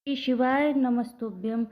श्री शिवाय नमस्तुभ्यम।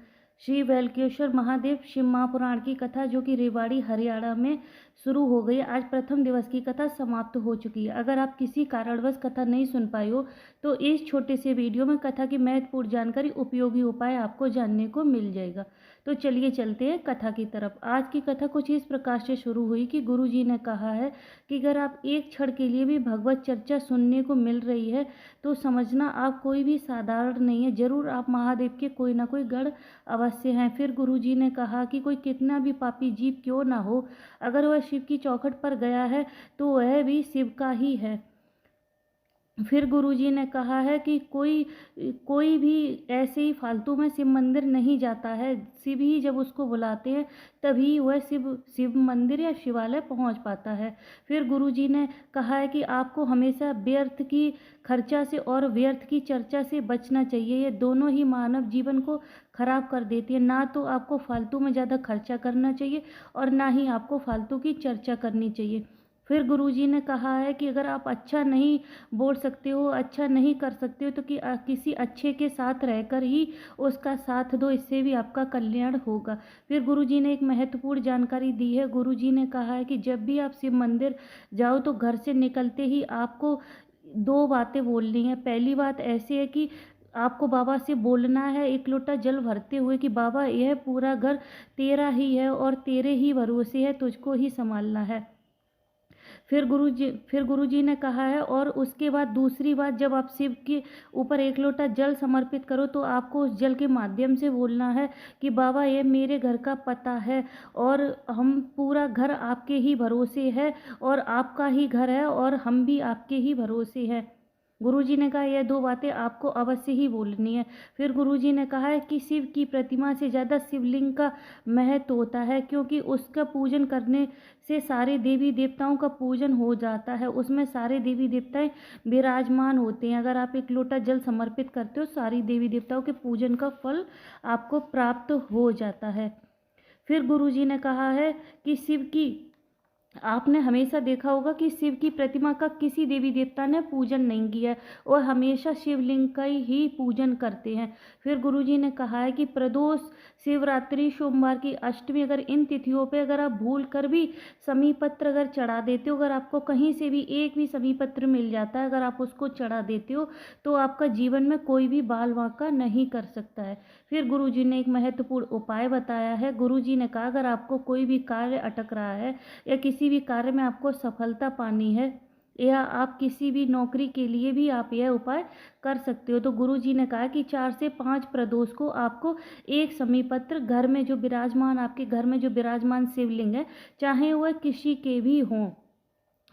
श्री वेलकेश्वर महादेव शिव महापुराण की कथा जो कि रेवाड़ी हरियाणा में शुरू हो गई। आज प्रथम दिवस की कथा समाप्त हो चुकी है। अगर आप किसी कारणवश कथा नहीं सुन पाए हो तो इस छोटे से वीडियो में कथा की महत्वपूर्ण जानकारी, उपयोगी उपाय आपको जानने को मिल जाएगा। तो चलिए चलते हैं कथा की तरफ। आज की कथा कुछ इस प्रकार से शुरू हुई कि गुरु जी ने कहा है कि अगर आप एक क्षण के लिए भी भगवत चर्चा सुनने को मिल रही है तो समझना आप कोई भी साधारण नहीं है, जरूर आप महादेव के कोई ना कोई गढ़ अवश्य हैं। फिर गुरुजी ने कहा कि कोई कितना भी पापी जीव क्यों ना हो, अगर वह शिव की चौखट पर गया है तो वह भी शिव का ही है। फिर गुरुजी ने कहा है कि कोई कोई भी ऐसे ही फालतू में शिव मंदिर नहीं जाता है। शिव ही जब उसको बुलाते हैं तभी वह शिव मंदिर या शिवालय पहुंच पाता है। फिर गुरुजी ने कहा है कि आपको हमेशा व्यर्थ की खर्चा से और व्यर्थ की चर्चा से बचना चाहिए। ये दोनों ही मानव जीवन को खराब कर देती है। ना तो आपको फालतू में ज़्यादा खर्चा करना चाहिए और ना ही आपको फालतू की चर्चा करनी चाहिए। फिर गुरुजी ने कहा है कि अगर आप अच्छा नहीं बोल सकते हो, अच्छा नहीं कर सकते हो तो किसी अच्छे के साथ रहकर ही उसका साथ दो, इससे भी आपका कल्याण होगा। फिर गुरुजी ने एक महत्वपूर्ण जानकारी दी है। गुरुजी ने कहा है कि जब भी आप शिव मंदिर जाओ तो घर से निकलते ही आपको दो बातें बोलनी है। पहली बात ऐसी है कि आपको बाबा से बोलना है एक लोटा जल भरते हुए कि बाबा यह पूरा घर तेरा ही है और तेरे ही भरोसे है, तुझको ही संभालना है। फिर गुरुजी ने कहा है और उसके बाद दूसरी बात, जब आप शिव के ऊपर एक लोटा जल समर्पित करो तो आपको उस जल के माध्यम से बोलना है कि बाबा ये मेरे घर का पता है और हम पूरा घर आपके ही भरोसे है और आपका ही घर है और हम भी आपके ही भरोसे हैं। गुरुजी ने कहा यह दो बातें आपको अवश्य ही बोलनी है। फिर गुरुजी ने कहा है कि शिव की प्रतिमा से ज़्यादा शिवलिंग का महत्व होता है, क्योंकि उसका पूजन करने से सारे देवी देवताओं का पूजन हो जाता है। उसमें सारे देवी देवताएं विराजमान होते हैं। अगर आप एक लोटा जल समर्पित करते हो सारी देवी देवताओं के पूजन का फल आपको प्राप्त हो जाता है। फिर गुरुजी ने कहा है कि आपने हमेशा देखा होगा कि शिव की प्रतिमा का किसी देवी देवता ने पूजन नहीं किया, और हमेशा शिवलिंग का ही पूजन करते हैं। फिर गुरुजी ने कहा है कि प्रदोष, शिवरात्रि, सोमवार की अष्टमी, अगर इन तिथियों पे अगर आप भूल कर भी समी पत्र अगर चढ़ा देते हो, अगर आपको कहीं से भी एक भी समी पत्र मिल जाता है, अगर आप उसको चढ़ा देते हो तो आपका जीवन में कोई भी बाल वाँका नहीं कर सकता है। फिर गुरुजी ने एक महत्वपूर्ण उपाय बताया है। गुरुजी ने कहा अगर आपको कोई भी कार्य अटक रहा है या किसी भी कार्य में आपको सफलता पानी है या आप किसी भी नौकरी के लिए भी आप यह उपाय कर सकते हो, तो गुरुजी ने कहा कि 4 से 5 प्रदोष को आपको एक समीपत्र घर में जो विराजमान, आपके घर में जो विराजमान शिवलिंग है, चाहे वह किसी के भी हों,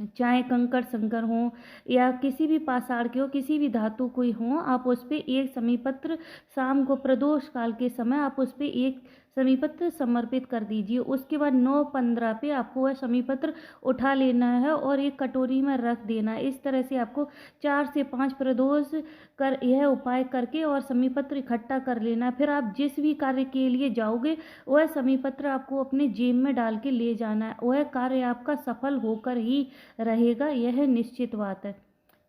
चाहे कंकड़ संकर हो या किसी भी पाषाण के हो, किसी भी धातु कोई हो, आप उस पर एक समीपत्र शाम को प्रदोष काल के समय आप उस पर एक समीपत्र समर्पित कर दीजिए। उसके बाद 9:15 पे आपको वह समीपत्र उठा लेना है और एक कटोरी में रख देना है। इस तरह से आपको 4 से 5 प्रदोष कर यह उपाय करके और समीपत्र इकट्ठा कर लेना है। फिर आप जिस भी कार्य के लिए जाओगे वह समीपत्र आपको अपने जेब में डाल के ले जाना है। वह कार्य आपका सफल होकर ही रहेगा, यह निश्चित बात है।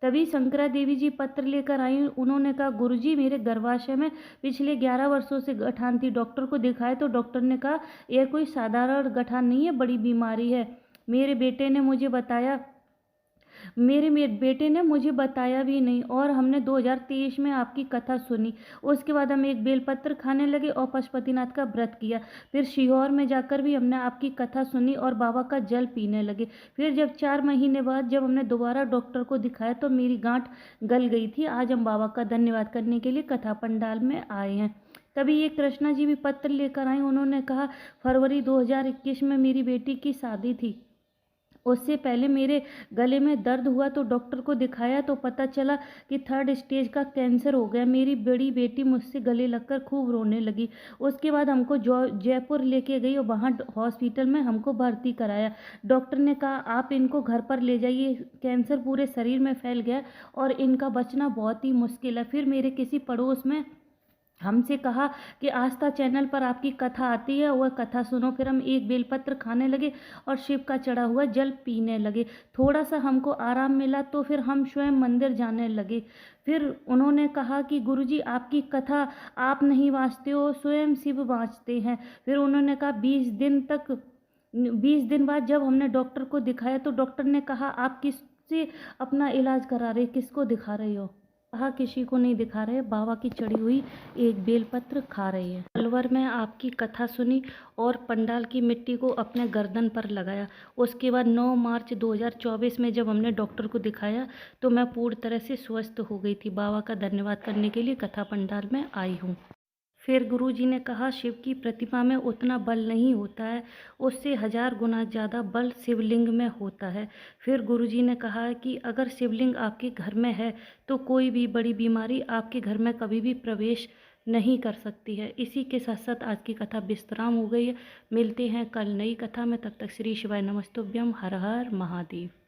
तभी शंकरा देवी जी पत्र लेकर आई। उन्होंने कहा गुरुजी मेरे गर्भाशय में पिछले 11 वर्षों से गठान थी, डॉक्टर को दिखाए तो डॉक्टर ने कहा यह कोई साधारण गठान नहीं है, बड़ी बीमारी है। मेरे बेटे ने मुझे बताया भी नहीं और हमने 2023 में आपकी कथा सुनी। उसके बाद हम एक बेलपत्र खाने लगे और पशुपतिनाथ का व्रत किया। फिर सीहोर में जाकर भी हमने आपकी कथा सुनी और बाबा का जल पीने लगे। फिर जब 4 महीने बाद जब हमने दोबारा डॉक्टर को दिखाया तो मेरी गांठ गल गई थी। आज हम बाबा का धन्यवाद करने के लिए कथा पंडाल में आए हैं। तभी ये कृष्णा जी भी पत्र लेकर आई। उन्होंने कहा फरवरी 2021 में मेरी बेटी की शादी थी। उससे पहले मेरे गले में दर्द हुआ तो डॉक्टर को दिखाया तो पता चला कि 3rd स्टेज का कैंसर हो गया। मेरी बड़ी बेटी मुझसे गले लगकर खूब रोने लगी। उसके बाद हमको जयपुर लेके गई और वहाँ हॉस्पिटल में हमको भर्ती कराया। डॉक्टर ने कहा आप इनको घर पर ले जाइए, कैंसर पूरे शरीर में फैल गया और इनका बचना बहुत ही मुश्किल है। फिर मेरे किसी पड़ोस में हमसे कहा कि आस्था चैनल पर आपकी कथा आती है, वह कथा सुनो। फिर हम एक बेलपत्र खाने लगे और शिव का चढ़ा हुआ जल पीने लगे। थोड़ा-सा हमको आराम मिला तो फिर हम स्वयं मंदिर जाने लगे। फिर उन्होंने कहा कि गुरुजी आपकी कथा आप नहीं वाचते हो, स्वयं शिव वाचते हैं। फिर उन्होंने कहा 20 दिन बाद जब हमने डॉक्टर को दिखाया तो डॉक्टर ने कहा आप किससे अपना इलाज करा रहे, किसको दिखा रहे हो? कहा किसी को नहीं दिखा रहे, बाबा की चढ़ी हुई एक बेलपत्र खा रही है। अलवर में आपकी कथा सुनी और पंडाल की मिट्टी को अपने गर्दन पर लगाया। उसके बाद 9 मार्च 2024 में जब हमने डॉक्टर को दिखाया तो मैं पूर्ण तरह से स्वस्थ हो गई थी। बाबा का धन्यवाद करने के लिए कथा पंडाल में आई हूँ। फिर गुरुजी ने कहा शिव की प्रतिमा में उतना बल नहीं होता है, उससे 1000 गुना ज़्यादा बल शिवलिंग में होता है। फिर गुरुजी ने कहा कि अगर शिवलिंग आपके घर में है तो कोई भी बड़ी बीमारी आपके घर में कभी भी प्रवेश नहीं कर सकती है। इसी के साथ साथ आज की कथा विश्राम हो गई है। मिलते हैं कल नई कथा में, तब तक श्री शिवाय नमस्तुभ्यम। हर हर महादेव।